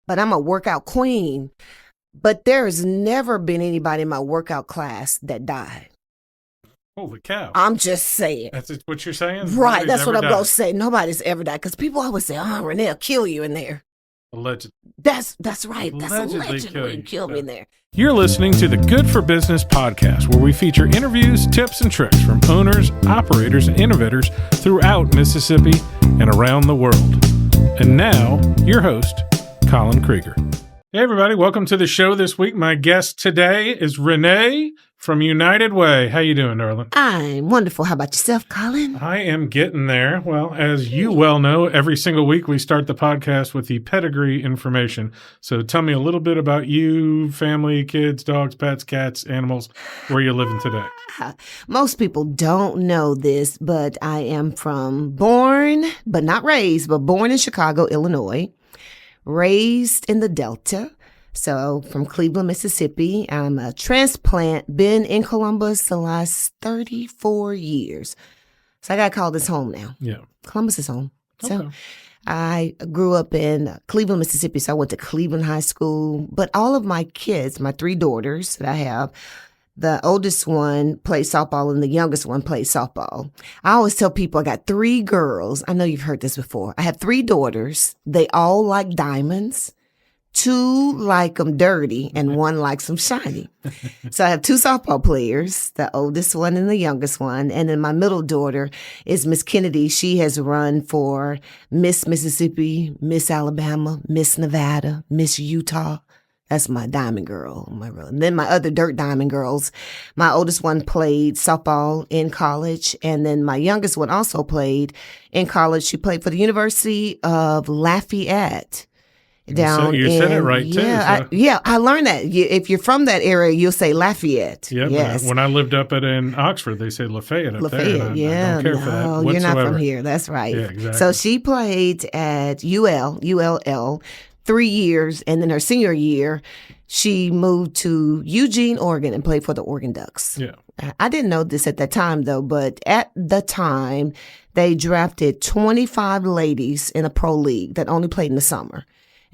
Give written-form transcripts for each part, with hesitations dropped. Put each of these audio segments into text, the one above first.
but I'm a workout queen. But there has never been anybody in my workout class that died. Holy cow. I'm just saying. That's what you're saying? Right. Nobody's That's what I'm ever going died. to say. Nobody's ever died. Because people always say, Renee will kill you in there. Allegedly. That's right. That's Allegedly kill me in there. You're listening to the Good for Business podcast, where we feature interviews, tips, and tricks from owners, operators, and innovators throughout Mississippi and around the world. And now, your host, Colin Krieger. Hey, everybody. Welcome to the show this week. My guest today is Renee from United Way. How you doing, darling? I'm wonderful. How about yourself, Colin? I am getting there. Well, as you well know, every single week we start the podcast with the pedigree information. So tell me a little bit about you, family, kids, dogs, pets, cats, animals, where you're living today. Most people don't know this, but I am born, but not raised, but born in Chicago, Illinois. Raised in the Delta, so from Cleveland, Mississippi. I'm a transplant, been in Columbus the last 34 years. So I got to call this home now. Yeah. Columbus is home. Okay. So I grew up in Cleveland, Mississippi, so I went to Cleveland High School. But all of my kids, my three daughters that I have, the oldest one played softball and the youngest one played softball. I always tell people I got three girls. I know you've heard this before. I have three daughters. They all like diamonds. Two like them dirty and one likes them shiny. So I have two softball players, the oldest one and the youngest one. And then my middle daughter is Miss Kennedy. She has run for Miss Mississippi, Miss Alabama, Miss Nevada, Miss Utah. That's my diamond girl. And then my other dirt diamond girls, my oldest one played softball in college. And then my youngest one also played in college. She played for the University of Lafayette. You said it right, too. I learned that. If you're from that area, you'll say Lafayette. Yeah, yes. When I lived up in Oxford, they say Lafayette up there. Lafayette, I don't care for that whatsoever. You're not from here. That's right. Yeah, exactly. So she played at ULL 3 years, and then her senior year, she moved to Eugene, Oregon, and played for the Oregon Ducks. Yeah. I didn't know this at that time, though, but at the time, they drafted 25 ladies in a pro league that only played in the summer.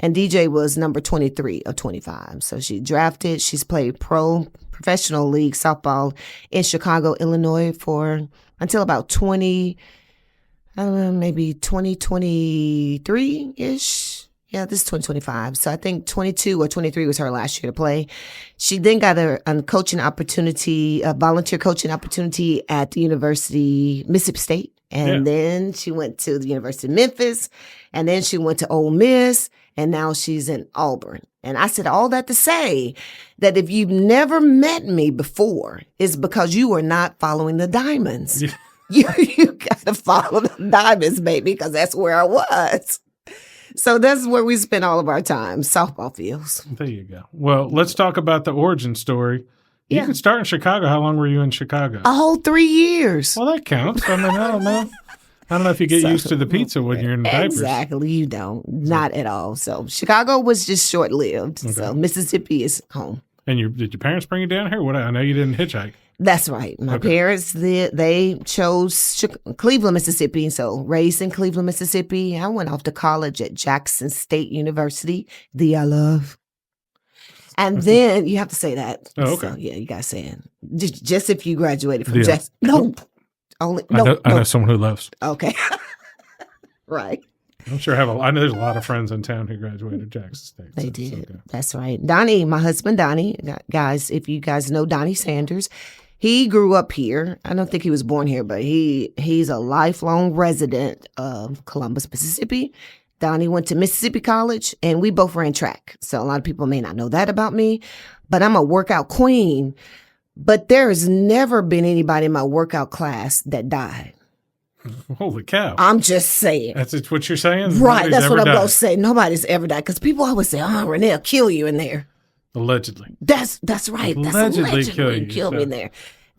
And DJ was number 23 of 25. So she's played professional league softball in Chicago, Illinois until about maybe 2023-ish. Yeah, this is 2025. So I think 22 or 23 was her last year to play. She then got a coaching opportunity, a volunteer coaching opportunity at the University, Mississippi State. And then she went to the University of Memphis. And then she went to Ole Miss. And now she's in Auburn. And I said all that to say that if you've never met me before, it's because you are not following the diamonds. Yeah. You got to follow the diamonds, baby, because that's where I was. So that's where we spend all of our time, softball fields. There you go. Well, let's talk about the origin story. You can start in Chicago. How long were you in Chicago? A whole 3 years. Well, that counts. I mean, I don't know. I don't know if you get used to the pizza when you're in diapers. Exactly. You don't. Not at all. So Chicago was just short-lived. Okay. So Mississippi is home. And did your parents bring you down here? I know you didn't hitchhike. That's right. My parents, they chose Cleveland, Mississippi. So raised in Cleveland, Mississippi. I went off to college at Jackson State University, I love. And then you have to say that. Oh, okay. So, yeah, you got to say it. Just if you graduated from Jackson. No. I know someone who loves. Okay. Right. I'm sure I know there's a lot of friends in town who graduated Jackson State. They did. Okay. That's right. Donnie, my husband, Donnie, guys, if you guys know Renee Sanders, he grew up here. I don't think he was born here, but he's a lifelong resident of Columbus, Mississippi. Donnie went to Mississippi College, and we both ran track. So a lot of people may not know that about me, but I'm a workout queen. But there has never been anybody in my workout class that died. Holy cow. I'm just saying. That's what you're saying? Right. That's what I'm going to say. Nobody's ever died. Because people always say, Renee will kill you in there. Allegedly. That's right. Allegedly kill me in there.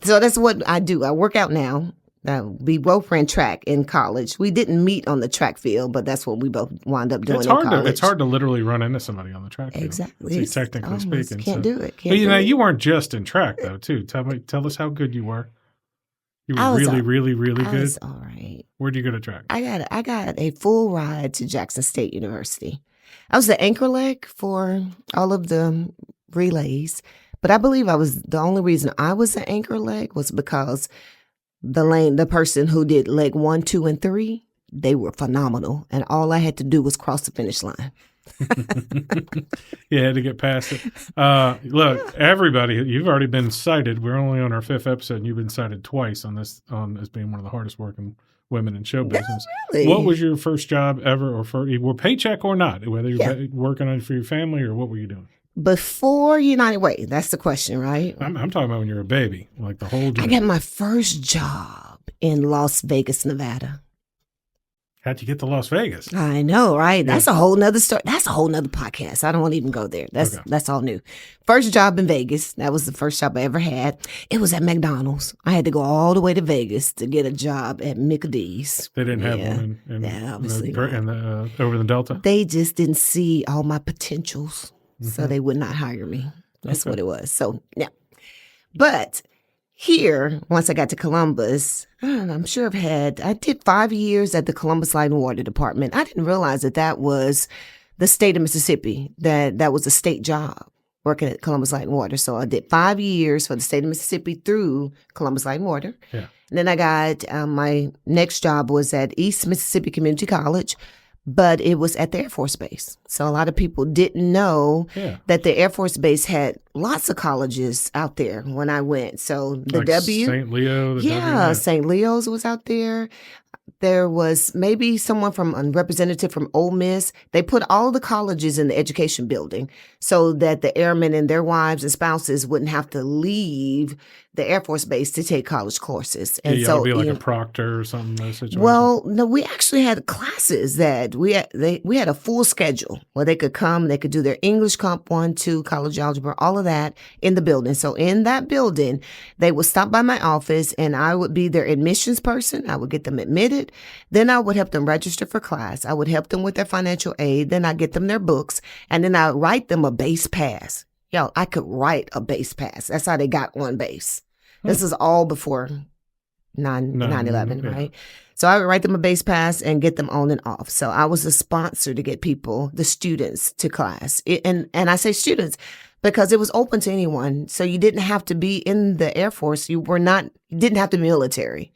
So that's what I do. I work out now. We both ran track in college. We didn't meet on the track field, but that's what we both wound up doing in college. It's hard to literally run into somebody on the track field. Exactly. Technically speaking. Can't do it. But you weren't just in track, though, too. Tell us how good you were. You were really good? I was all right. Where'd you go to track? I got a full ride to Jackson State University. I was the anchor leg for all of the relays, but I believe the only reason I was the anchor leg was because the person who did leg 1, 2, and 3, they were phenomenal, and all I had to do was cross the finish line. You had to get past it. Look, everybody, you've already been cited. We're only on our 5th episode, and you've been cited twice on as being one of the hardest working women in show business. Really? What was your first job ever, or for paycheck or not? Whether you're working on it for your family, or what were you doing? Before United Way, that's the question, right? I'm talking about when you were a baby, like the whole job. I got my first job in Las Vegas, Nevada. How'd you get to Las Vegas? I know, right? That's a whole nother story. That's a whole nother podcast. I don't want to even go there. That's all new. First job in Vegas. That was the first job I ever had. It was at McDonald's. I had to go all the way to Vegas to get a job at Mickey D's. They didn't have one over the Delta? They just didn't see all my potentials, so they would not hire me. That's what it was. So, yeah. But here, once I got to Columbus, I'm sure I did 5 years at the Columbus Light and Water Department. I didn't realize that was the state of Mississippi, that was a state job, working at Columbus Light and Water. So I did 5 years for the state of Mississippi through Columbus Light and Water. Yeah. And then I got, my next job was at East Mississippi Community College, but it was at the Air Force Base. So a lot of people didn't know that the Air Force Base had lots of colleges out there when I went. So the like St. Leo? St. Leo's was out there. There was maybe a representative from Ole Miss. They put all the colleges in the education building so that the airmen and their wives and spouses wouldn't have to leave the Air Force Base to take college courses. And so be like a proctor or something in those situations. Well, no, we actually had classes that we had a full schedule where they could come, they could do their English Comp 1, 2, college algebra, all of that in the building. So in that building, they would stop by my office and I would be their admissions person. I would get them admitted. Then I would help them register for class. I would help them with their financial aid. Then I get them their books, and then I write them a base pass. I could write a base pass. That's how they got on base. This is all before 9/11, right? So I would write them a base pass and get them on and off. So I was a sponsor to get the students to class. And I say students because it was open to anyone. So you didn't have to be in the Air Force. You didn't have to be military.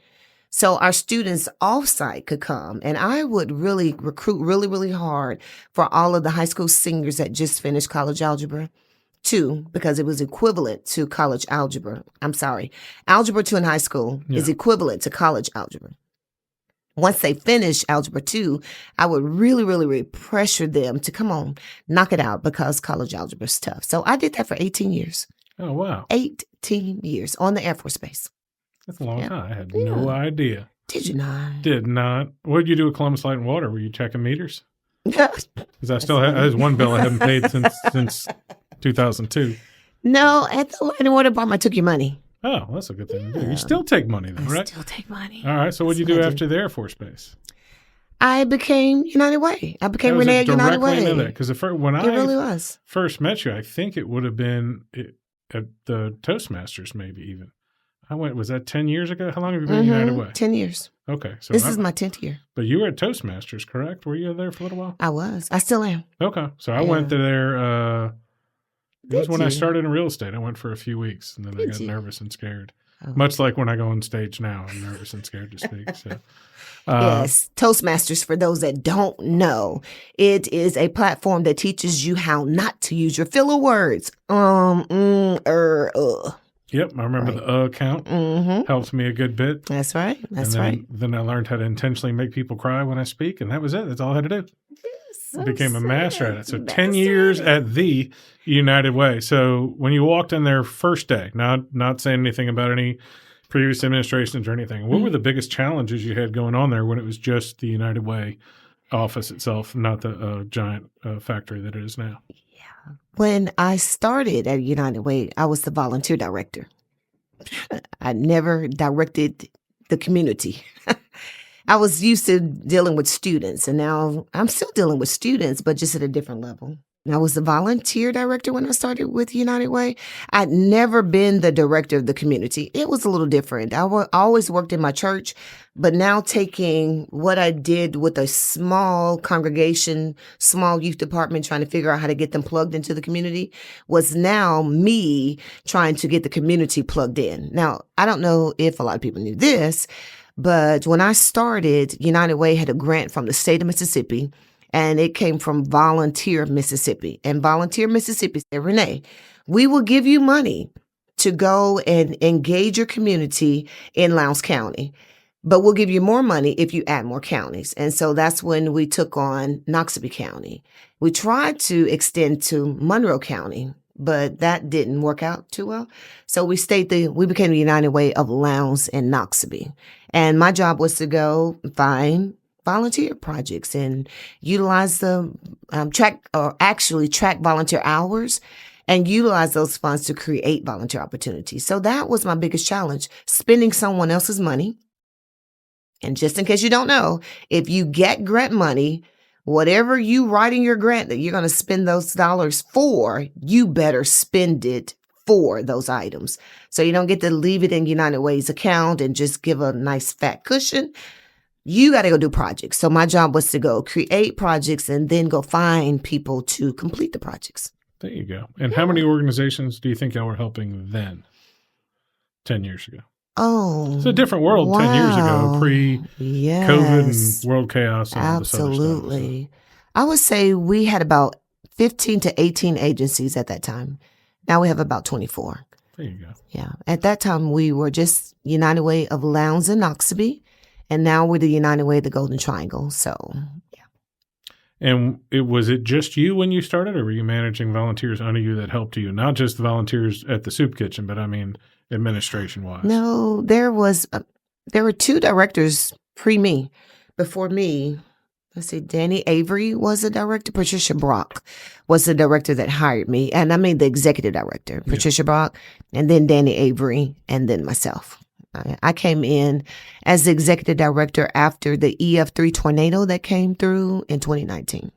So our students off-site could come, and I would really recruit really, really hard for all of the high school seniors that just finished college algebra 2, because it was equivalent to college algebra. I'm sorry. Algebra 2 in high school is equivalent to college algebra. Once they finish algebra 2, I would really, really, really pressure them to come on, knock it out, because college algebra is tough. So I did that for 18 years. Oh, wow. 18 years on the Air Force Base. That's a long time. I had no idea. Did you not? Did not. What did you do with Columbus Light and Water? Were you checking meters? Because I still have, there's one bill I haven't paid since 2002. No, at the Light and Water Department, I took your money. Oh, that's a good thing to do. You still take money then, right? I still take money. All right. So what did you do after the Air Force Base? I became United Way. I became Renee at United Way. Because when I first met you, I think it would have been at the Toastmasters, maybe even. Was that 10 years ago? How long have you been United Way? 10 years. Okay. So this is my 10th year. But you were at Toastmasters, correct? Were you there for a little while? I was. I still am. Okay. So I went there. It was when I started in real estate. I went for a few weeks, and then I got nervous and scared. Oh. Much like when I go on stage now, I'm nervous and scared to speak. So, yes, Toastmasters, for those that don't know, it is a platform that teaches you how not to use your filler words. Yep, I remember the count. Helps me a good bit. That's right. Then I learned how to intentionally make people cry when I speak, and that was it. That's all I had to do. I became a master at it. So 10 years at the United Way. So when you walked in there first day, not saying anything about any previous administrations or anything, what were the biggest challenges you had going on there when it was just the United Way office itself, not the giant factory that it is now? When I started at United Way, I was the volunteer director. I never directed the community. I was used to dealing with students, and now I'm still dealing with students, but just at a different level. I was the volunteer director when I started with United Way. I'd never been the director of the community. It was a little different. I always worked in my church, but now taking what I did with a small congregation, small youth department, trying to figure out how to get them plugged into the community was now me trying to get the community plugged in. Now, I don't know if a lot of people knew this, but when I started, United Way had a grant from the state of Mississippi. And it came from Volunteer Mississippi. And Volunteer Mississippi said, Renee, we will give you money to go and engage your community in Lowndes County, but we'll give you more money if you add more counties. And so that's when we took on Noxubee County. We tried to extend to Monroe County, but that didn't work out too well. So we became the United Way of Lowndes and Noxubee. And my job was to go find volunteer projects and utilize the track volunteer hours and utilize those funds to create volunteer opportunities. So that was my biggest challenge, spending someone else's money. And just in case you don't know, if you get grant money, whatever you write in your grant that you're going to spend those dollars for, you better spend it for those items. So you don't get to leave it in United Way's account and just give a nice fat cushion. You got to go do projects. So my job was to go create projects and then go find people to complete the projects. There you go. And how many organizations do you think y'all were helping then, 10 years ago? Oh, it's a different world 10 years ago, pre-COVID and world chaos. And absolutely. Stuff, so. I would say we had about 15 to 18 agencies at that time. Now we have about 24. There you go. Yeah. At that time, we were just United Way of Lowndes and Noxubee. And now we're the United Way of the Golden Triangle. So, yeah. And was it just you when you started, or were you managing volunteers under you that helped you? Not just the volunteers at the soup kitchen, but I mean administration-wise. No, there were two directors pre-me. Before me, let's see, Danny Avery was the director. Patricia Brock was the director that hired me. And I mean the executive director, Patricia Brock, and then Danny Avery, and then myself. I came in as the executive director after the ep05 tornado that came through in 2019.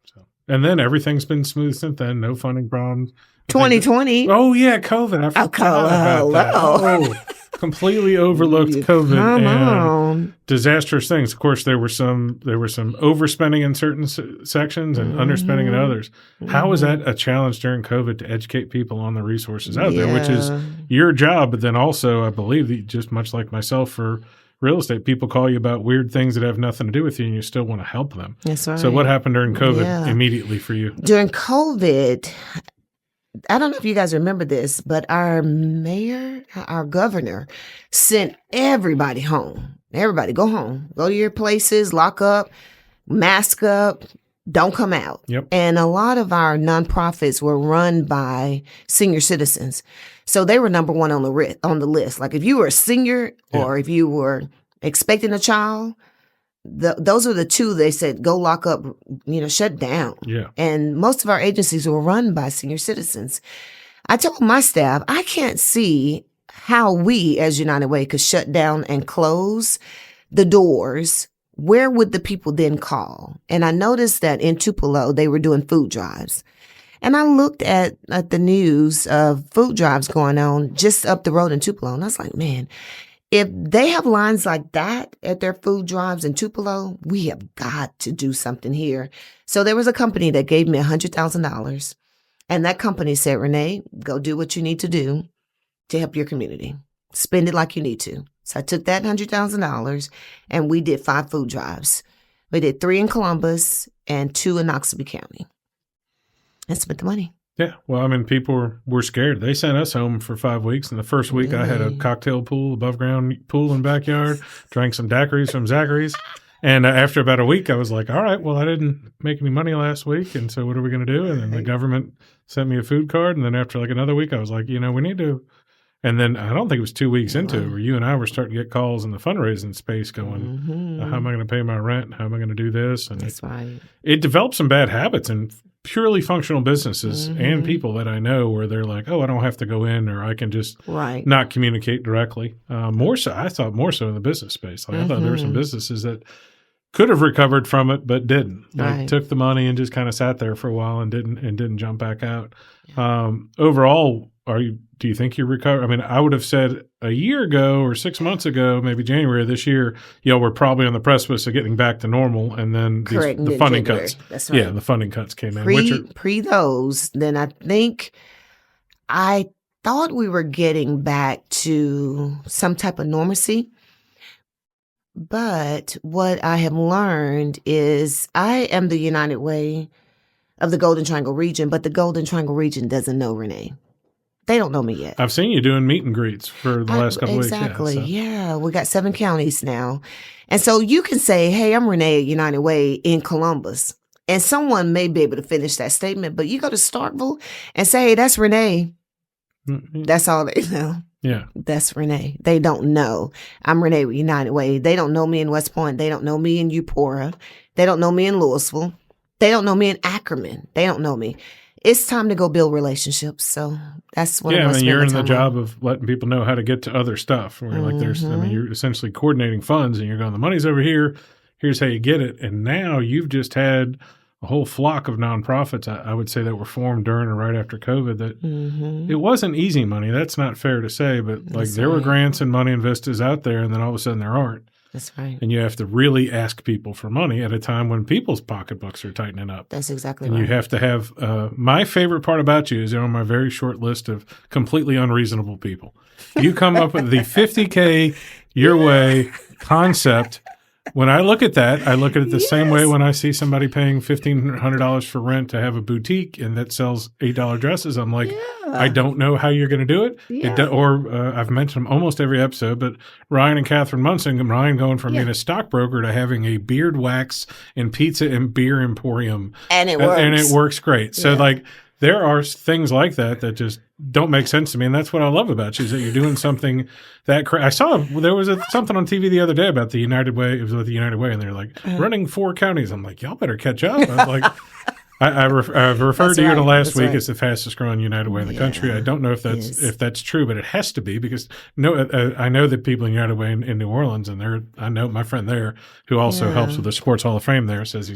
So, and then everything's been smooth since then. No funding problems. 2020. Oh yeah, COVID. I forgot about that. Oh, completely overlooked COVID and disastrous things. Of course, there were some overspending in certain sections and underspending in others. How was that a challenge during COVID to educate people on the resources out there, which is your job? But then also, I believe that just much like myself for real estate, people call you about weird things that have nothing to do with you, and you still want to help them. That's right. So what happened during COVID immediately for you? During COVID, I don't know if you guys remember this, but our governor sent everybody home. Everybody go home, go to your places, lock up, mask up, don't come out. Yep. And a lot of our nonprofits were run by senior citizens. So they were number one on the list. Like if you were a senior or if you were expecting a child, those are the two they said, go lock up, shut down. Yeah. And most of our agencies were run by senior citizens. I told my staff, I can't see how we as United Way could shut down and close the doors. Where would the people then call? And I noticed that in Tupelo, they were doing food drives. And I looked at the news of food drives going on just up the road in Tupelo. And I was like, man, if they have lines like that at their food drives in Tupelo, we have got to do something here. So there was a company that gave me $100,000. And that company said, Renee, go do what you need to do to help your community. Spend it like you need to. So I took that $100,000 and we did 5 food drives. We did 3 in Columbus and 2 in Noxubee County. And spent the money. Yeah. Well, I mean, people were scared. They sent us home for 5 weeks. And the first week I had a cocktail pool, above ground pool in the backyard, drank some daiquiris from Zachary's. And after about a week, I was like, all right, well, I didn't make any money last week. And so what are we going to do? And then the government sent me a food card. And then after like another week, I was like, we need to. And then I don't think it was 2 weeks into it where you and I were starting to get calls in the fundraising space going, how am I going to pay my rent? How am I going to do this? And that's right. It developed some bad habits and purely functional businesses and people that I know where they're like, oh, I don't have to go in or I can just not communicate directly. I thought more so in the business space. Like I thought there were some businesses that could have recovered from it, but didn't. Like Right. took the money and just kind of sat there for a while and didn't jump back out. Overall, do you think you recovered? I mean, I would have said a year ago or 6 months ago, maybe January of this year, we're probably on the precipice of getting back to normal, and then Correct. the funding January. cuts. That's right. Yeah, the funding cuts came in. Pre those, then I think I thought we were getting back to some type of normalcy. But what I have learned is I am the United Way of the Golden Triangle region, but the Golden Triangle region doesn't know Renee. They don't know me yet. I've seen you doing meet and greets for the last couple exactly. weeks. Yeah. We got 7 counties now. And so you can say, hey, I'm Renee at United Way in Columbus. And someone may be able to finish that statement, but you go to Starkville and say, hey, that's Renee. Mm-hmm. That's all they know. Yeah. That's Renee. They don't know. I'm Renee with United Way. They don't know me in West Point. They don't know me in Eupora. They don't know me in Louisville. They don't know me in Ackerman. They don't know me. It's time to go build relationships. So that's what I'm and you're in the job of letting people know how to get to other stuff. Where you're essentially coordinating funds, and you're going, the money's over here. Here's how you get it. And now you've just had a whole flock of nonprofits, I would say, that were formed during or right after COVID. That it wasn't easy money. That's not fair to say, but there were grants and money and vistas out there, and then all of a sudden there aren't. That's right. And you have to really ask people for money at a time when people's pocketbooks are tightening up. That's exactly right. And you have to have my favorite part about you is you're on my very short list of completely unreasonable people. You come up with the 50K your way concept. When I look at that, I look at it the same way when I see somebody paying $1,500 for rent to have a boutique and that sells $8 dresses. I'm like, I don't know how you're going to do it. I've mentioned them almost every episode, but Ryan and Catherine Munson, Ryan going from being a stockbroker to having a beard wax and pizza and beer emporium. And it works. And it works great. So there are things like that just don't make sense to me. And that's what I love about you is that you're doing something that I saw there was something on TV the other day about the United Way. It was with the United Way, and they're like running 4 counties. I'm like, y'all better catch up. I'm like, I've referred to you in the last week as the fastest growing United Way in the country. I don't know if that's true, but it has to be because I know that people in United Way in New Orleans, and I know my friend there who also helps with the Sports Hall of Fame there says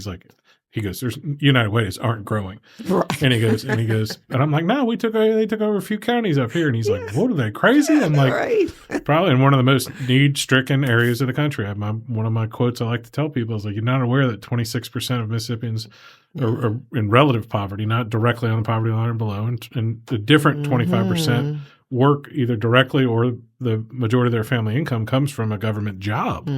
he goes, there's United Ways aren't growing. Right. And he goes, and I'm like, no, they took over a few counties up here. And he's like, what are they, crazy? I'm like, probably in one of the most need-stricken areas of the country. One of my quotes I like to tell people is like, you're not aware that 26% of Mississippians are in relative poverty, not directly on the poverty line or below. And the different 25% work either directly or the majority of their family income comes from a government job,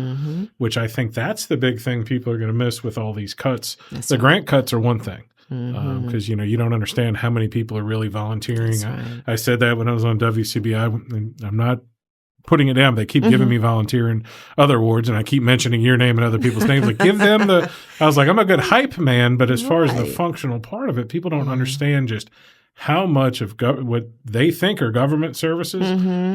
which I think that's the big thing people are going to miss with all these cuts. The grant cuts are one thing because, you don't understand how many people are really volunteering. I said that when I was on WCBI. I'm not putting it down. They keep giving me volunteer and other awards, and I keep mentioning your name and other people's names. Like, give them I was like, I'm a good hype man, but as far as the functional part of it, people don't understand just how much of what they think are government services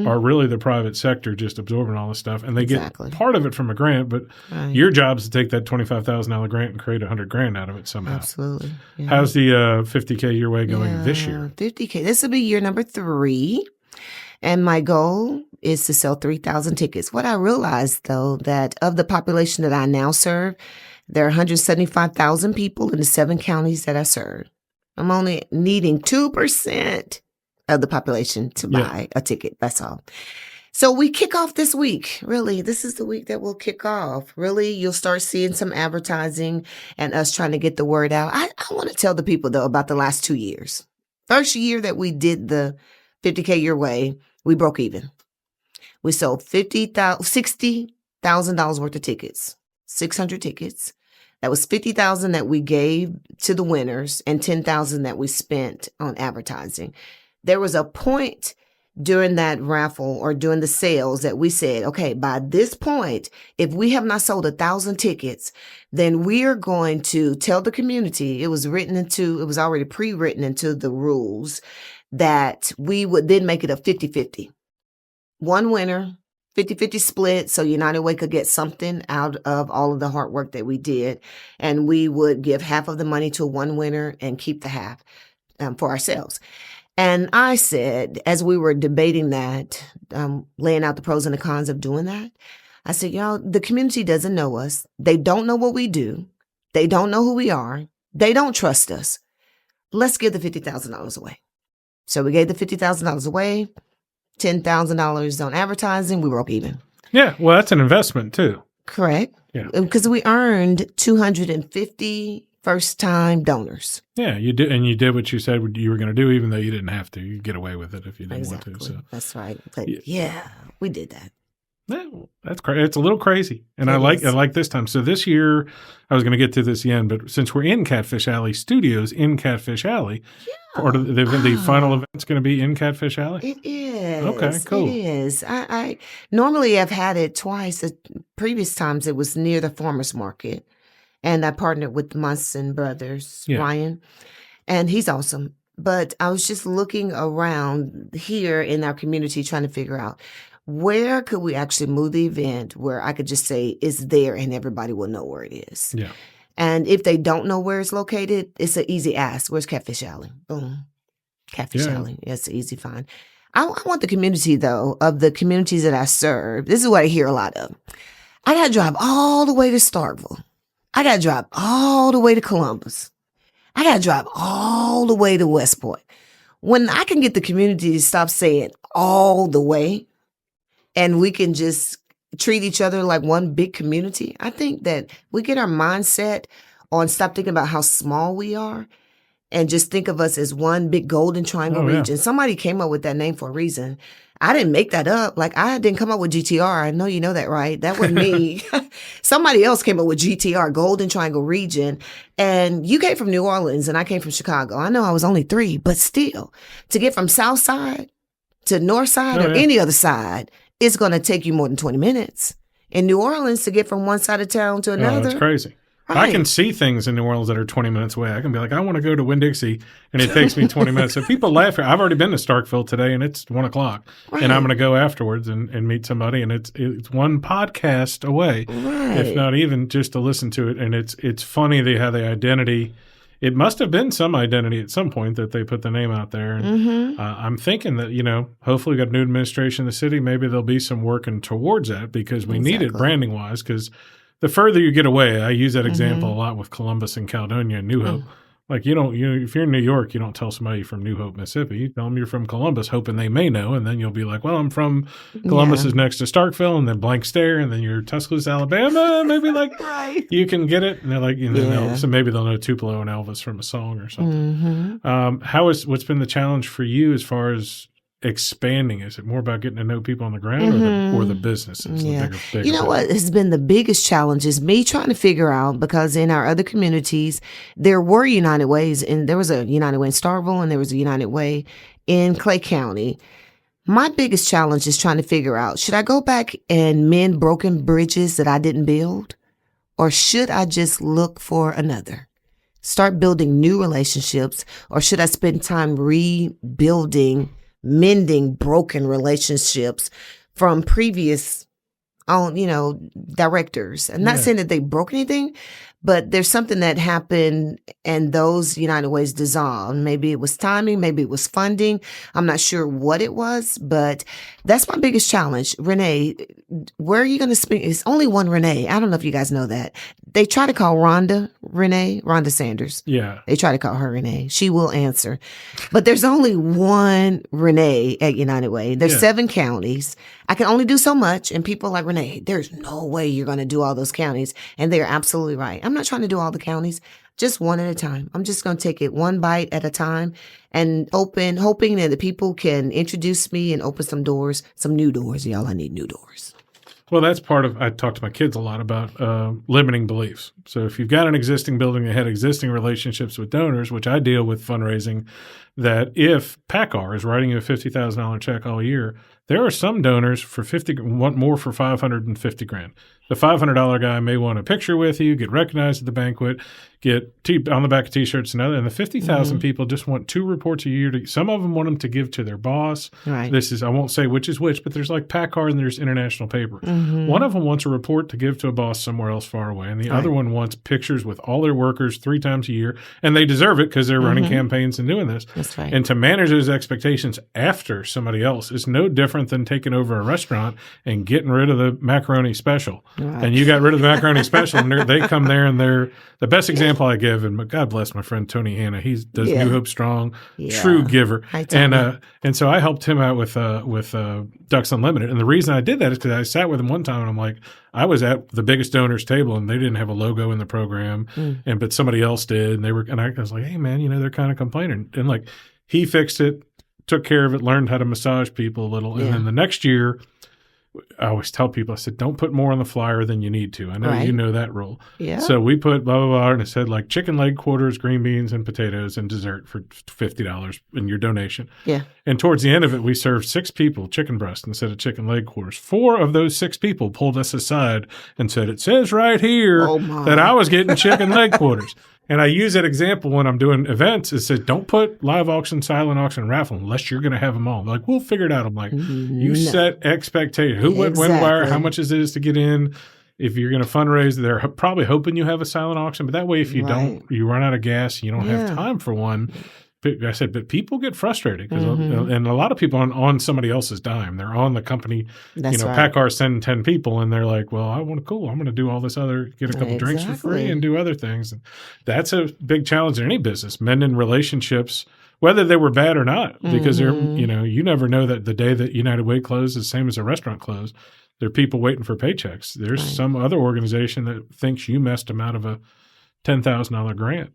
are really the private sector just absorbing all this stuff. And they get part of it from a grant, but your job is to take that $25,000 grant and create $100,000 out of it somehow. Absolutely. Yeah. How's the 50K your way going this year? 50K. This will be year number 3. And my goal is to sell 3,000 tickets. What I realized, though, that of the population that I now serve, there are 175,000 people in the 7 counties that I serve. I'm only needing 2% of the population to buy a ticket. That's all. So we kick off this week. Really, this is the week that we'll kick off. Really, you'll start seeing some advertising and us trying to get the word out. I want to tell the people, though, about the last 2 years. First year that we did the 50K your way, we broke even. We sold $60,000 worth of tickets, 600 tickets. That was $50,000 that we gave to the winners and $10,000 that we spent on advertising. There was a point during that raffle or during the sales that we said, okay, by this point, if we have not sold 1,000 tickets, then we are going to tell the community, it was already pre-written into the rules that we would then make it a 50-50. One winner, 50-50 split, so United Way could get something out of all of the hard work that we did. And we would give half of the money to one winner and keep the half for ourselves. And I said, as we were debating that, laying out the pros and the cons of doing that, I said, y'all, the community doesn't know us. They don't know what we do. They don't know who we are. They don't trust us. Let's give the $50,000 away. So we gave the $50,000 away, $10,000 on advertising. We broke even. Yeah. Well, that's an investment too. Correct. Yeah. Because we earned 250 first-time donors. Yeah, you did, and you did what you said you were going to do, even though you didn't have to. You get away with it if you didn't want to. So That's right. But yeah, we did that. Yeah, that's crazy. It's a little crazy, and I like this time. So this year, I was going to get to this at the end, but since we're in Catfish Alley Studios in Catfish Alley, part of the final event's going to be in Catfish Alley. It is. Okay, cool. It is. I normally I've had it twice. Previous times it was near the farmers market, and I partnered with Munson Brothers, Ryan, and he's awesome. But I was just looking around here in our community trying to figure out where could we actually move the event where I could just say it's there and everybody will know where it is. Yeah. And if they don't know where it's located, it's an easy ask. Where's Catfish Alley? Boom. Catfish Alley. It's an easy find. I want the community, though, of the communities that I serve. This is what I hear a lot of. I got to drive all the way to Starkville. I got to drive all the way to Columbus. I got to drive all the way to West Point. When I can get the community to stop saying all the way, and we can just treat each other like one big community, I think that we get our mindset on stop thinking about how small we are and just think of us as one big golden triangle region. Somebody came up with that name for a reason. I didn't make that up. Like, I didn't come up with GTR. I know you know that, right? That wasn't me. Somebody else came up with GTR, Golden Triangle Region. And you came from New Orleans and I came from Chicago. I know I was only 3, but still, to get from South Side to North Side or any other side, it's going to take you more than 20 minutes. In New Orleans, to get from one side of town to another. That's crazy. Right. I can see things in New Orleans that are 20 minutes away. I can be like, I want to go to Winn-Dixie, and it takes me 20 minutes. So people laugh. I've already been to Starkville today, and it's 1 o'clock. Right. And I'm going to go afterwards and meet somebody, and it's one podcast away, if not even just to listen to it. And it's funny they have the identity. It must have been some identity at some point that they put the name out there. And I'm thinking that, hopefully we got a new administration in the city. Maybe there'll be some working towards that because we need it branding-wise because the further you get away, I use that example a lot with Columbus and Caledonia and New Hope. Like, if you're in New York, you don't tell somebody you're from New Hope, Mississippi. You tell them you're from Columbus, hoping they may know. And then you'll be like, well, I'm from Columbus is next to Starkville, and then blank stare, and then you're Tuscaloosa, Alabama. Maybe like you can get it. And they're like, so maybe they'll know Tupelo and Elvis from a song or something. What's been the challenge for you as far as expanding? Is it more about getting to know people on the ground or the businesses? The bigger you know what has been the biggest challenge is me trying to figure out, because in our other communities, there were United Ways, and there was a United Way in Starkville, and there was a United Way in Clay County. My biggest challenge is trying to figure out, should I go back and mend broken bridges that I didn't build? Or should I just look for another? Start building new relationships? Or should I spend time rebuilding, mending broken relationships from previous directors? I'm not saying that they broke anything, but there's something that happened and those United Ways dissolved. Maybe it was timing, maybe it was funding. I'm not sure what it was, but that's my biggest challenge. Renee, where are you going to speak? It's only one Renee. I don't know if you guys know that. They try to call Rhonda Sanders. Yeah. They try to call her Renee. She will answer. But there's only one Renee at United Way. There's 7 counties. I can only do so much. And people are like, Renee, there's no way you're going to do all those counties. And they're absolutely right. I'm not trying to do all the counties, just one at a time. I'm just going to take it one bite at a time and hoping that the people can introduce me and open some doors, some new doors. Y'all, I need new doors. Well, that's part of, I talk to my kids a lot about limiting beliefs. So if you've got an existing building that had existing relationships with donors, which I deal with fundraising, that if PACCAR is writing you a $50,000 check all year, there are some donors want more for $550,000. The $500 guy may want a picture with you, get recognized at the banquet, get on the back of T-shirts and other. And the 50,000 people just want 2 reports a year. Some of them want them to give to their boss. Right. I won't say which is which, but there's like PACCAR and there's International Paper. One of them wants a report to give to a boss somewhere else far away, and the other one wants pictures with all their workers 3 times a year, and they deserve it because they're running campaigns and doing this. That's right. And to manage those expectations after somebody else is no different different than taking over a restaurant and getting rid of the macaroni special. Right. And you got rid of the macaroni special, and they come there, and they're the best example I give. And God bless my friend Tony Hanna. He does New Hope Strong, true giver. And so I helped him out with Ducks Unlimited. And the reason I did that is because I sat with him one time, and I'm like, I was at the biggest donors table, and they didn't have a logo in the program, but somebody else did, and I was like, hey man, they're kind of complaining, and like he fixed it, took care of it, learned how to massage people a little, and then the next year, I always tell people, I said, don't put more on the flyer than you need to. I know you know that rule. Yeah. So we put blah, blah, blah, and it said like chicken leg quarters, green beans, and potatoes, and dessert for $50 in your donation. Yeah. And towards the end of it, we served 6 people chicken breast instead of chicken leg quarters. 4 of those 6 people pulled us aside and said, it says right here that I was getting chicken leg quarters. And I use that example when I'm doing events. It says, don't put live auction, silent auction, and raffle unless you're going to have them all. They're like, we'll figure it out. I'm like, you set expectations. Who, what, when, where, how much it is to get in. If you're going to fundraise, they're probably hoping you have a silent auction. But that way, if you don't, you run out of gas, you don't have time for one. But I said, but people get frustrated because, and a lot of people on somebody else's dime. They're on the company. That's PACCAR's sending 10 people, and they're like, well, I'm going to do all this other, get a couple drinks for free and do other things. And that's a big challenge in any business, mending relationships, whether they were bad or not, because they're, you never know that the day that United Way closed is the same as a restaurant closed. There are people waiting for paychecks. There's some other organization that thinks you messed them out of a $10,000 grant.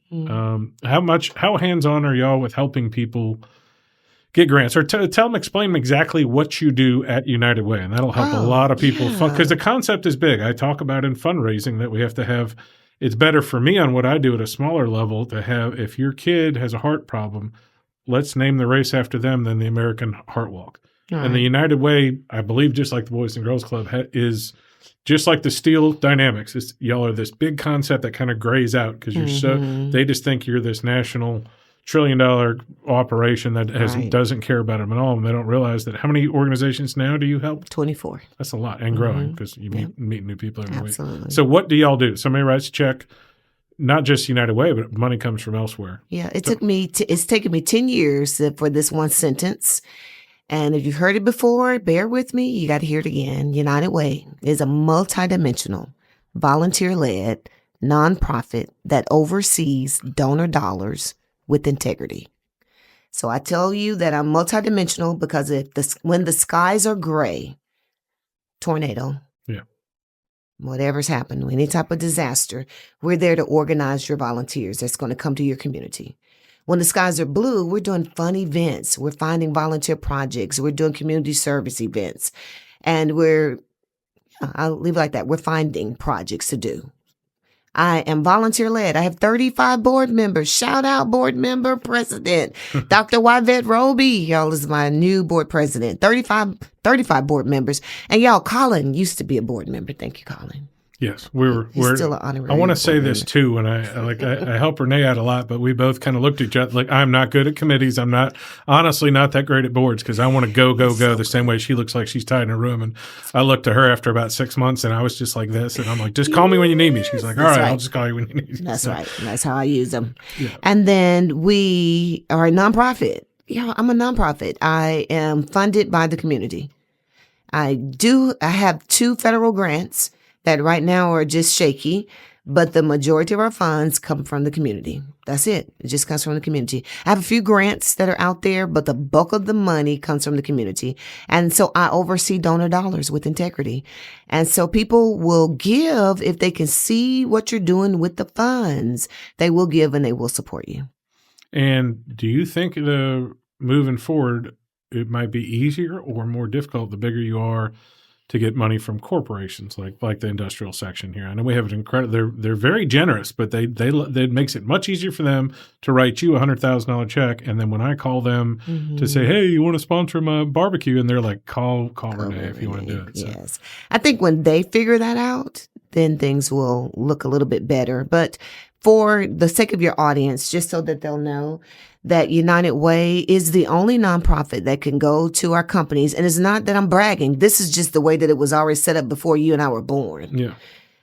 How hands-on are y'all with helping people get grants? Or tell them, explain exactly what you do at United Way, and that'll help a lot of people. Because the concept is big. I talk about in fundraising that we have to have, it's better for me on what I do at a smaller level to have, if your kid has a heart problem, let's name the race after them than the American Heart Walk. And the United Way, I believe, just like the Boys and Girls Club, is just like the steel dynamics. Y'all are this big concept that kind of grays out because they just think you're this national $1 trillion operation that doesn't care about them at all. And they don't realize that. How many organizations now do you help? 24. That's a lot, and growing, because you meet new people every week. So what do y'all do? Somebody writes a check, not just United Way, but money comes from elsewhere. Yeah, it's taken me 10 years for this one sentence. And if you've heard it before, bear with me. You got to hear it again. United Way is a multidimensional, volunteer-led nonprofit that oversees donor dollars with integrity. So I tell you that I'm multidimensional because when the skies are gray, tornado, whatever's happened, any type of disaster, we're there to organize your volunteers that's going to come to your community. When the skies are blue, we're doing fun events. We're finding volunteer projects. We're doing community service events. And I'll leave it like that. We're finding projects to do. I am volunteer-led. I have 35 board members. Shout out board member president. Dr. Yvette Roby, y'all, is my new board president. 35 board members. And y'all, Colin used to be a board member. Thank you, Colin. Yes, we're still an honorary. I want to say this too, and I help Renee out a lot, but we both kind of looked at each other like, I'm not good at committees. I'm honestly not that great at boards because I want to go the same way she looks like she's tied in a room. And I looked at her after about 6 months, and I was just like this, and I'm like, just call me when you need me. She's like, all right, I'll just call you when you need me. That's right. That's how I use them. Yeah. And then we are a nonprofit. I'm a nonprofit. I am funded by the community. I have 2 federal grants that right now are just shaky, but the majority of our funds come from the community. That's it. It just comes from the community. I have a few grants that are out there, but the bulk of the money comes from the community. And so I oversee donor dollars with integrity. And so people will give if they can see what you're doing with the funds. They will give and they will support you. And do you think moving forward, it might be easier or more difficult the bigger you are to get money from corporations like the industrial section here? I know we have an incredible. They're very generous, but they makes it much easier for them to write you $100,000 check, and then when I call them to say, hey, you want to sponsor my barbecue, and they're like, call Renee if you want to do it. Yes, so. I think when they figure that out, then things will look a little bit better. But for the sake of your audience, just so that they'll know that United Way is the only nonprofit that can go to our companies. And it's not that I'm bragging. This is just the way that it was already set up before you and I were born. Yeah.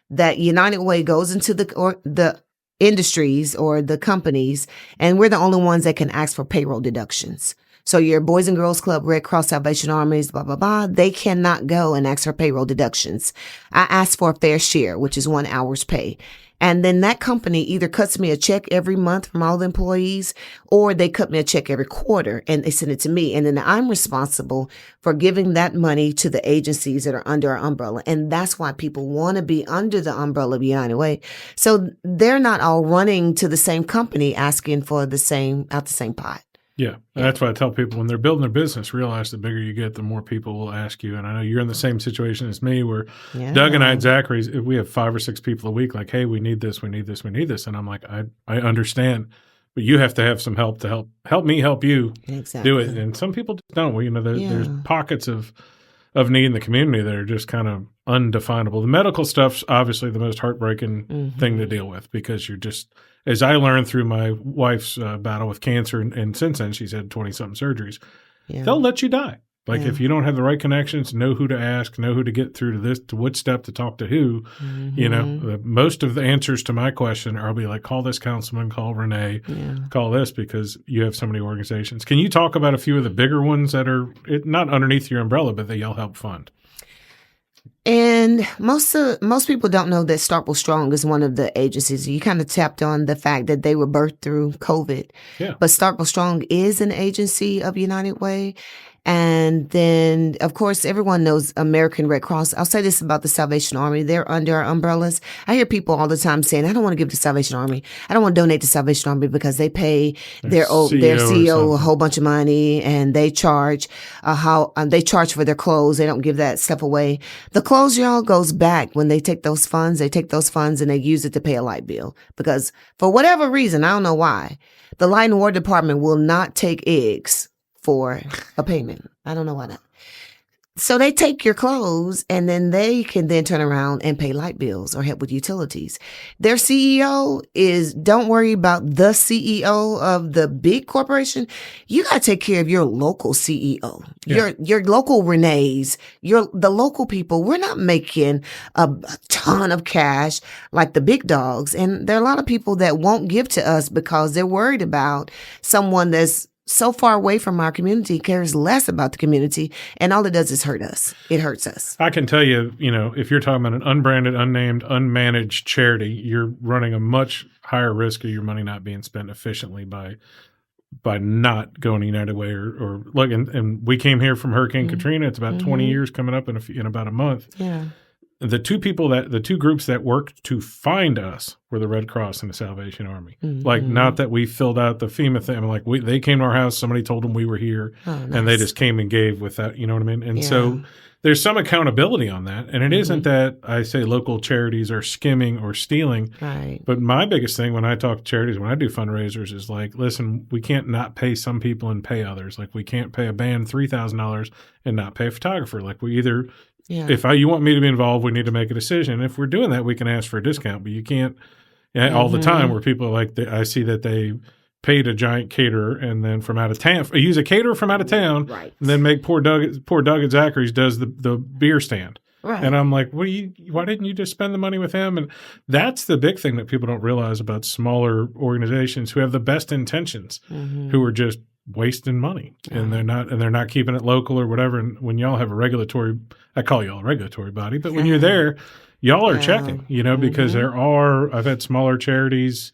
That United Way goes into the industries or the companies, and we're the only ones that can ask for payroll deductions. So your Boys and Girls Club, Red Cross, Salvation Armies, blah, blah, blah, they cannot go and ask for payroll deductions. I ask for a fair share, which is 1 hour's pay. And then that company either cuts me a check every month from all the employees, or they cut me a check every quarter and they send it to me. And then I'm responsible for giving that money to the agencies that are under our umbrella. And that's why people want to be under the umbrella of United Way. So they're not all running to the same company asking for the same pot. Yeah. That's why I tell people when they're building their business, realize the bigger you get, the more people will ask you. And I know you're in the same situation as me where Doug and I and Zachary, we have 5 or 6 people a week like, hey, we need this, we need this, we need this. And I'm like, I understand, but you have to have some help to help me help you do it. And some people just don't. Well, there's pockets of need in the community that are just kind of undefinable. The medical stuff's obviously the most heartbreaking thing to deal with because you're just, as I learned through my wife's battle with cancer, and since then she's had 20-something surgeries, they'll let you die. Like if you don't have the right connections, know who to ask, know who to get through to this, to what step to talk to who, most of the answers to my question are I'll be like, call this councilman, call Renee, call this, because you have so many organizations. Can you talk about a few of the bigger ones that are not underneath your umbrella, but that you'll help fund? And most people don't know that Starkville Strong is one of the agencies. You kind of tapped on the fact that they were birthed through COVID. Yeah. But Starkville Strong is an agency of United Way. And then, of course, everyone knows American Red Cross. I'll say this about the Salvation Army. They're under our umbrellas. I hear people all the time saying, I don't want to give to Salvation Army. I don't want to donate to Salvation Army because they pay their CEO a whole bunch of money and they charge they charge for their clothes. They don't give that stuff away. The clothes, y'all, goes back when they take those funds. They take those funds and they use it to pay a light bill because for whatever reason, I don't know why, the Light and Water Department will not take eggs for a payment. I don't know why not. So they take your clothes and then they can then turn around and pay light bills or help with utilities. Their CEO is, don't worry about the CEO of the big corporation. You got to take care of your local CEO, your local Renee's, the local people. We're not making a ton of cash like the big dogs. And there are a lot of people that won't give to us because they're worried about someone that's so far away from our community, cares less about the community, and all it does is hurt us. It hurts us. I can tell you, if you're talking about an unbranded, unnamed, unmanaged charity, you're running a much higher risk of your money not being spent efficiently by not going United Way or look. And we came here from Hurricane Katrina. It's about 20 years coming up in about a month. Yeah. The two groups that worked to find us were the Red Cross and the Salvation Army. Like, not that we filled out the FEMA thing. Like, they came to our house, somebody told them we were here, and they just came and gave without, you know what I mean? And so there's some accountability on that. And it isn't that I say local charities are skimming or stealing. Right. But my biggest thing when I talk to charities, when I do fundraisers, is like, listen, we can't not pay some people and pay others. Like, we can't pay a band $3,000 and not pay a photographer. Like, we either – if you want me to be involved, we need to make a decision. If we're doing that, we can ask for a discount, but you can't all the time where people are like, I see that they paid a giant caterer and then from out of town, use a caterer from out of town, and then make poor Doug at Zachary's does the beer stand. Right. And I'm like, why didn't you just spend the money with him? And that's the big thing that people don't realize about smaller organizations who have the best intentions, who are just wasting money, and they're not keeping it local or whatever. And when y'all have I call y'all a regulatory body, but when you're there, y'all are checking, because I've had smaller charities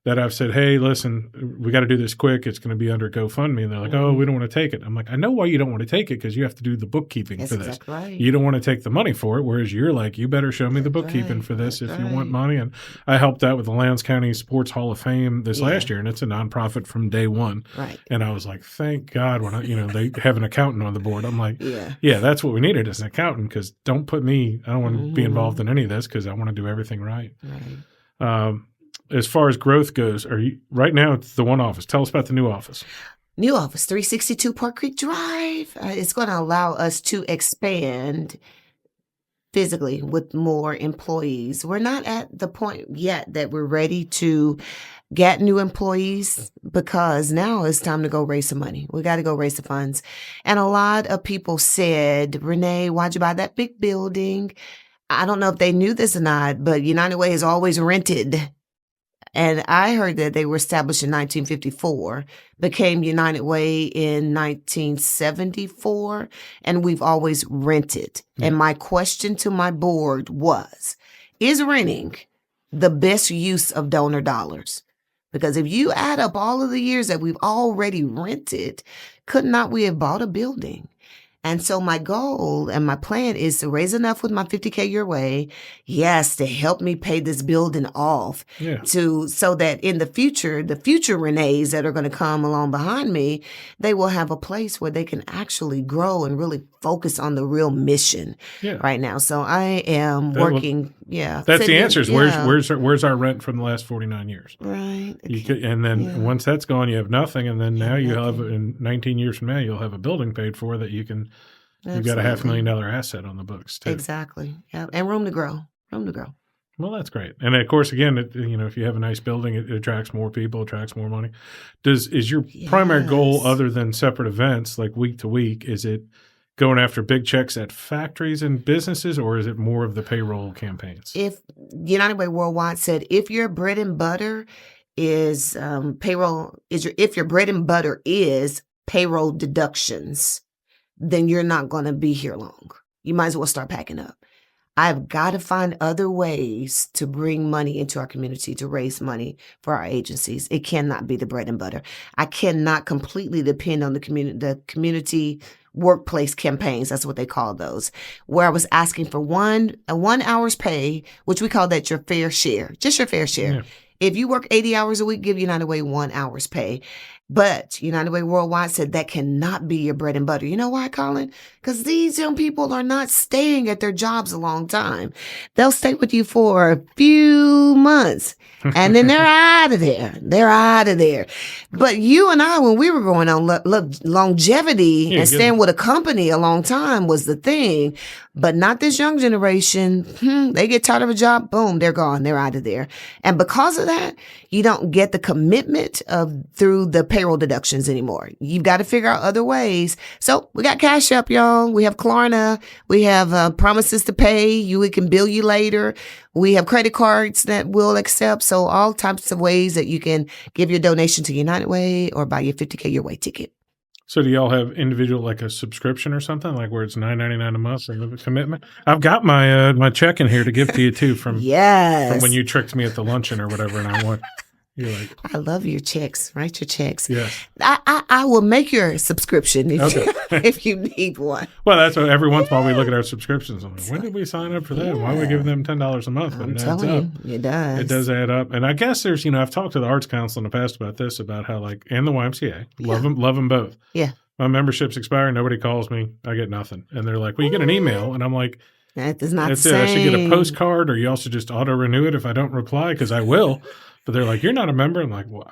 that I've said, hey, listen, we got to do this quick. It's going to be under GoFundMe. And they're like, oh, we don't want to take it. I'm like, I know why you don't want to take it, because you have to do the bookkeeping for this. Exactly right. You don't want to take the money for it, whereas you're like, you better show me the bookkeeping for this if you want money. And I helped out with the Lowndes County Sports Hall of Fame this last year, and it's a nonprofit from day one. Right. And I was like, thank God when they have an accountant on the board. I'm like, yeah, that's what we needed as an accountant, because I don't want to be involved in any of this, because I want to do everything right. As far as growth goes, right now it's the one office. Tell us about the new office. New office, 362 Park Creek Drive. It's going to allow us to expand physically with more employees. We're not at the point yet that we're ready to get new employees, because now it's time to go raise some money. We got to go raise the funds. And a lot of people said, Renee, why'd you buy that big building? I don't know if they knew this or not, but United Way has always rented And I heard that they were established in 1954, became United Way in 1974, and we've always rented. Yeah. And my question to my board was, is renting the best use of donor dollars? Because if you add up all of the years that we've already rented, could not we have bought a building? And so my goal and my plan is to raise enough with my 50K Your Way, yes, to help me pay this building off, so that in the future Renees that are going to come along behind me, they will have a place where they can actually grow and really focus on the real mission right now. So I am working. That's the answer. Where's our rent from the last 49 years? Right. And then once that's gone, you have nothing. And then now you have, in 19 years from now, you'll have a building paid for that you can. You've got a $500,000 asset on the books too. Exactly. Yeah, and room to grow. Well, that's great. And of course, again, if you have a nice building, it attracts more people, attracts more money. Is your primary goal, other than separate events like week to week, is it going after big checks at factories and businesses, or is it more of the payroll campaigns? If United Way Worldwide said, if your bread and butter is payroll, if your bread and butter is payroll deductions, then you're not going to be here long. You might as well start packing up. I've got to find other ways to bring money into our community, to raise money for our agencies. It cannot be the bread and butter. I cannot completely depend on the community workplace campaigns. That's what they call those, where I was asking for one hour's pay, which we call that your fair share, just your fair share. Yeah. If you work 80 hours a week, give United Way 1 hour's pay. But United Way Worldwide said that cannot be your bread and butter. You know why, Colin? Because these young people are not staying at their jobs a long time. They'll stay with you for a few months, and then they're out of there. But you and I, when we were growing on, longevity and staying with a company a long time was the thing. But not this young generation. They get tired of a job, boom, they're gone. They're out of there. And because of that, you don't get the commitment through the payroll deductions anymore. You've got to figure out other ways. So we got Cash App, y'all. We have Klarna. We have promises to pay. We can bill you later. We have credit cards that we'll accept. So all types of ways that you can give your donation to United Way or buy your 50K Your Way ticket. So do y'all have individual, like a subscription or something, like where it's $9.99 a month and a commitment? I've got my my check in here to give to you too from when you tricked me at the luncheon or whatever, and I want. You're like, I love your checks. Write your checks. Yes. I will make your subscription if you need one. Well, that's what every once in a while we look at our subscriptions. I'm like, when did we sign up for that? Why are we giving them $10 a month? I'm telling you, it does. It does add up. And I guess there's, I've talked to the Arts Council in the past about this, about how and the YMCA, love them both. Yeah. My membership's expiring. Nobody calls me. I get nothing. And they're like, well, you get an email. And I'm like, that is not that's the same. I should get a postcard, or you also just auto renew it if I don't reply, because I will. But they're like, you're not a member. I'm like, what?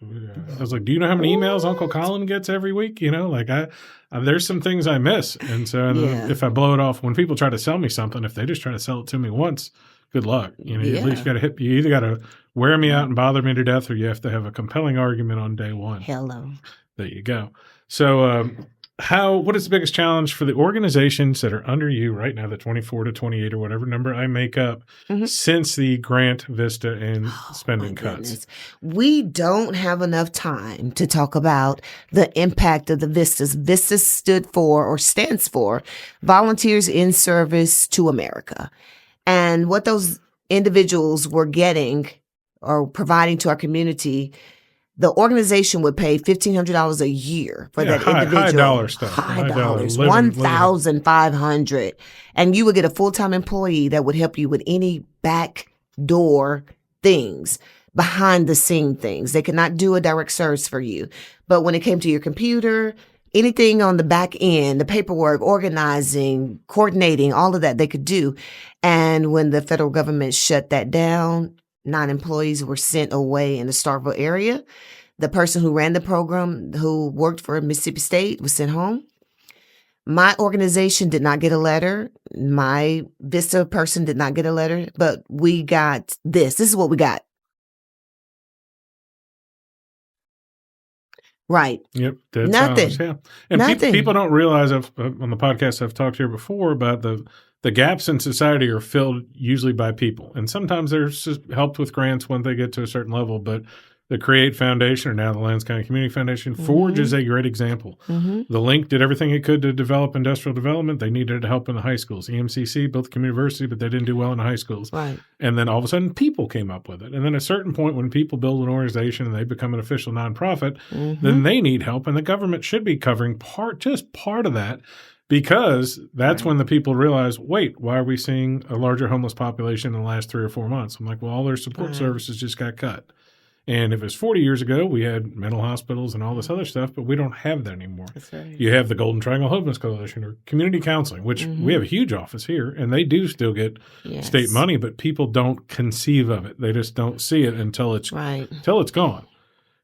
I was like, do you know how many emails Uncle Colin gets every week? There's some things I miss. And so if I blow it off, when people try to sell me something, if they just try to sell it to me once, good luck. At least you either got to wear me out and bother me to death, or you have to have a compelling argument on day one. Hello. There you go. So what is the biggest challenge for the organizations that are under you right now, the 24 to 28 or whatever number I make up, since the grant, Vista, and spending cuts? Goodness. We don't have enough time to talk about the impact of the Vistas. Vistas stands for Volunteers in Service to America. And what those individuals were getting or providing to our community, the organization would pay $1,500 a year for that individual. High dollar stuff. High dollars, $1,500, and you would get a full-time employee that would help you with any backdoor things, behind the scene things. They could not do a direct search for you, but when it came to your computer, anything on the back end, the paperwork, organizing, coordinating, all of that they could do. And when the federal government shut that down, 9 employees were sent away in the Starkville area. The person who ran the program, who worked for Mississippi State, was sent home. My organization did not get a letter. My Vista person did not get a letter, but we got this. This is what we got. Right. Yep. Nothing. And Nothing. People don't realize, on the podcast I've talked here before about the the gaps in society are filled usually by people. And sometimes there's just help with grants when they get to a certain level, but the Create Foundation, or now the Lyons County Community Foundation, Forge is a great example. The Link did everything it could to develop industrial development. They needed help in the high schools. The EMCC built the community university, but they didn't do well in the high schools. Right. And then all of a sudden, people came up with it. And then at a certain point, when people build an organization and they become an official nonprofit, then they need help. And the government should be covering just part of that, because that's when the people realize, wait, why are we seeing a larger homeless population in the last 3 or 4 months? I'm like, well, all their support services just got cut. And if it was 40 years ago, we had mental hospitals and all this other stuff, but we don't have that anymore. That's right. You have the Golden Triangle Homeless Coalition or community counseling, which we have a huge office here, and they do still get state money, but people don't conceive of it. They just don't see it until it's gone.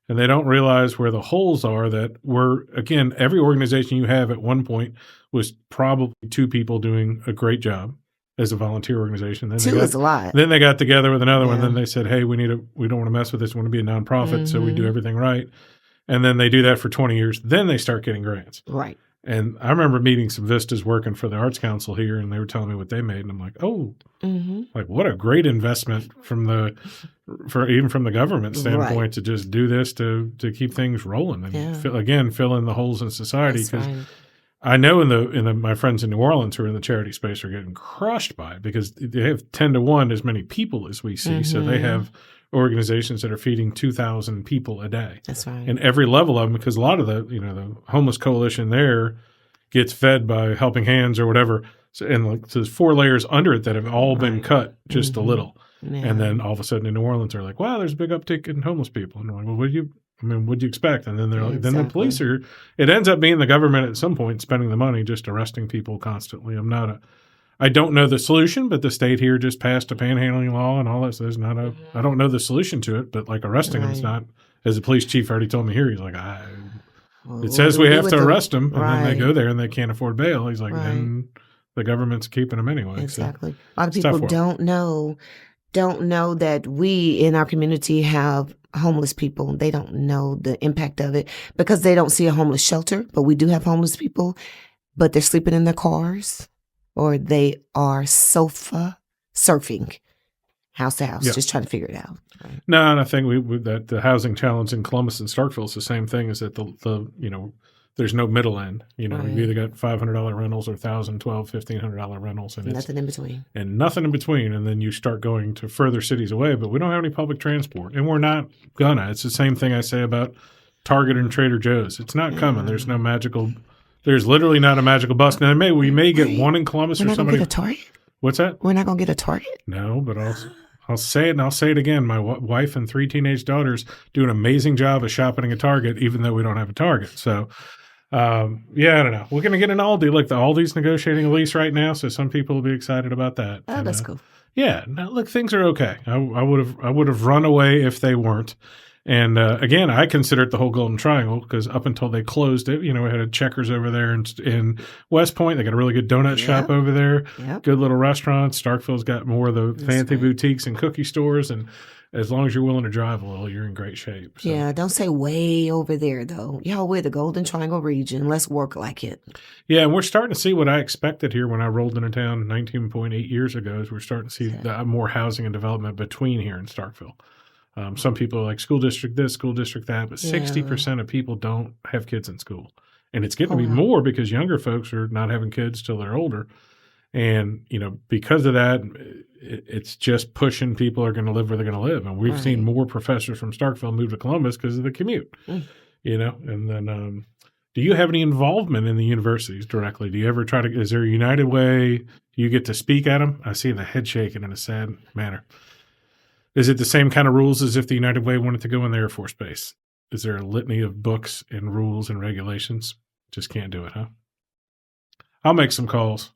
And they don't realize where the holes are that were, again, every organization you have at one point was probably 2 people doing a great job as a volunteer organization. Then 2 is a lot. Then they got together with another one. Then they said, hey, we don't want to mess with this. We want to be a nonprofit, so we do everything right. And then they do that for 20 years. Then they start getting grants. Right. And I remember meeting some Vistas working for the Arts Council here, and they were telling me what they made. And I'm like, oh, like what a great investment even from the government standpoint to just do this to keep things rolling and fill in the holes in society. Because I know my friends in New Orleans who are in the charity space are getting crushed by it, because they have 10 to 1 as many people as we see. So they have organizations that are feeding 2,000 people a day. That's right. And every level of them, because a lot of the homeless coalition there gets fed by Helping Hands or whatever. So, and there's 4 layers under it that have all been cut just a little. Yeah. And then all of a sudden in New Orleans, they're like, wow, there's a big uptick in homeless people. And I'm like, well, what'd you expect? And then they're like, then the police it ends up being the government at some point spending the money just arresting people constantly. I don't know the solution, but the state here just passed a panhandling law and all that. So there's not I don't know the solution to it, but like arresting them is not, as the police chief already told me here, he's like, it says we have to arrest them, and then they go there and they can't afford bail. He's like, then the government's keeping them anyway. Exactly. So a lot of people don't know that we in our community have homeless people. They don't know the impact of it because they don't see a homeless shelter, but we do have homeless people, but they're sleeping in their cars or they are sofa surfing house to house, just trying to figure it out. Right. No, and I think that the housing challenge in Columbus and Starkville is the same thing, is that there's no middle end. You've either got $500 rentals or $1,000, $1,200, $1,500 rentals, and nothing in between. And nothing in between. And then you start going to further cities away, but we don't have any public transport, and we're not gonna. It's the same thing I say about Target and Trader Joe's. It's not coming. There's no magical. There's literally not a magical bus. Now we may get one in Columbus or somebody. We're not gonna get a Target. What's that? We're not gonna get a Target. No, but I'll say it, and I'll say it again. My wife and 3 teenage daughters do an amazing job of shopping at Target, even though we don't have a Target. So. I don't know. We're going to get an Aldi. Like the Aldi's negotiating a lease right now, so some people will be excited about that. Oh, that's cool. Yeah. Now, look, things are okay. I would have run away if they weren't. And again, I consider it the whole Golden Triangle, because up until they closed it, we had a Checkers over there in West Point. They got a really good donut shop over there. Yep. Good little restaurants. Starkville's got more of the fancy boutiques and cookie stores, and as long as you're willing to drive a little, you're in great shape. So. Yeah, don't say way over there, though. Y'all, we're the Golden Triangle region. Let's work like it. Yeah, and we're starting to see what I expected here when I rolled into town 19.8 years ago. Is we're starting to see more housing and development between here and Starkville. Some people are like school district this, school district that, but 60% of people don't have kids in school. And it's getting to be more because younger folks are not having kids till they're older. And, because of that, it's just pushing people are going to live where they're going to live. And we've seen more professors from Starkville move to Columbus because of the commute, and then do you have any involvement in the universities directly? Do you ever is there a United Way? Do you get to speak at them? I see the head shaking in a sad manner. Is it the same kind of rules as if the United Way wanted to go in the Air Force Base? Is there a litany of books and rules and regulations? Just can't do it, huh? I'll make some calls.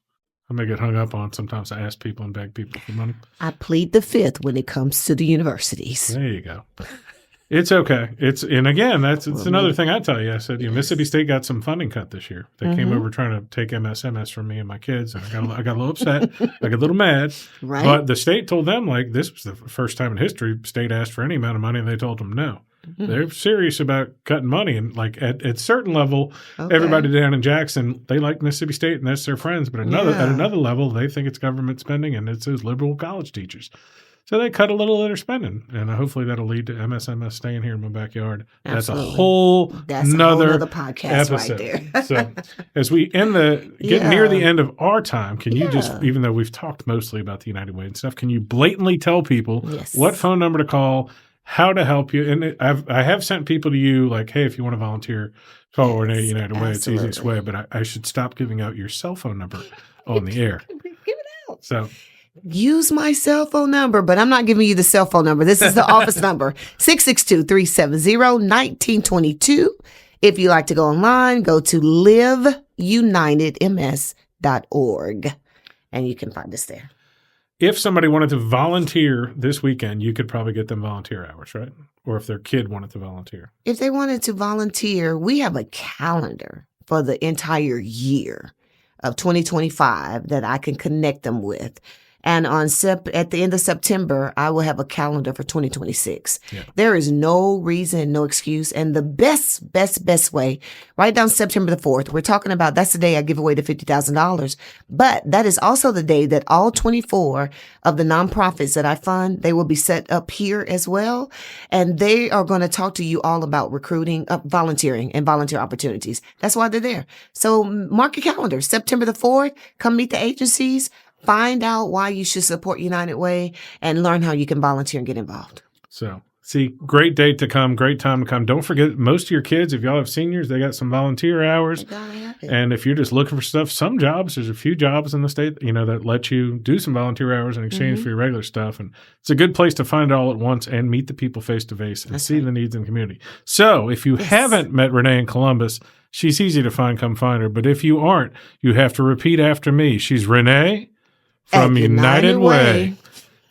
I may get hung up on. Sometimes I ask people and beg people for money. I plead the fifth when it comes to the universities. There you go. It's okay. It's another thing I tell you. I said, Mississippi State got some funding cut this year. They came over trying to take MS from me and my kids, and I got a little upset. I got a little mad. Right. But the state told them, this was the first time in history state asked for any amount of money, and they told them no. They're serious about cutting money. And like at certain level, Okay. everybody down in Jackson, they like Mississippi State and that's their friends. But at another level, they think it's government spending and it's those liberal college teachers. So they cut a little of their spending, and hopefully that'll lead to MSMS staying here in my backyard. Absolutely. That's a whole nother podcast episode. right there. So as we get near the end of our time, can you just, even though we've talked mostly about the United Way and stuff, can you blatantly tell people what phone number to call, how to help you? And I have sent people to you like, hey, if you want to volunteer, call Renee United Way. It's the easiest way. But I should stop giving out your cell phone number on the air. Give it out. So use my cell phone number, but I'm not giving you the cell phone number. This is the office number, 662-370-1922. If you like to go online, go to liveunitedms.org, and you can find us there. If somebody wanted to volunteer this weekend, you could probably get them volunteer hours, right? Or if their kid wanted to volunteer. If they wanted to volunteer, we have a calendar for the entire year of 2025 that I can connect them with. And at the end of September, I will have a calendar for 2026. Yeah. There is no reason, no excuse. And the best way, write down September the 4th. We're talking about that's the day I give away the $50,000. But that is also the day that all 24 of the nonprofits that I fund, they will be set up here as well. And they are going to talk to you all about recruiting, volunteering and volunteer opportunities. That's why they're there. So mark your calendar. September the 4th, come meet the agencies. Find out why you should support United Way and learn how you can volunteer and get involved. So, see, great date to come, great time to come. Don't forget, most of your kids, if y'all have seniors, they got some volunteer hours. And if you're just looking for stuff, some jobs, there's a few jobs in the state, that let you do some volunteer hours in exchange for your regular stuff. And it's a good place to find it all at once and meet the people face to face and see the needs in the community. So, if you haven't met Renee in Columbus, she's easy to find, come find her. But if you aren't, you have to repeat after me. She's Renee from United Way.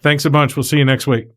Thanks a bunch. We'll see you next week.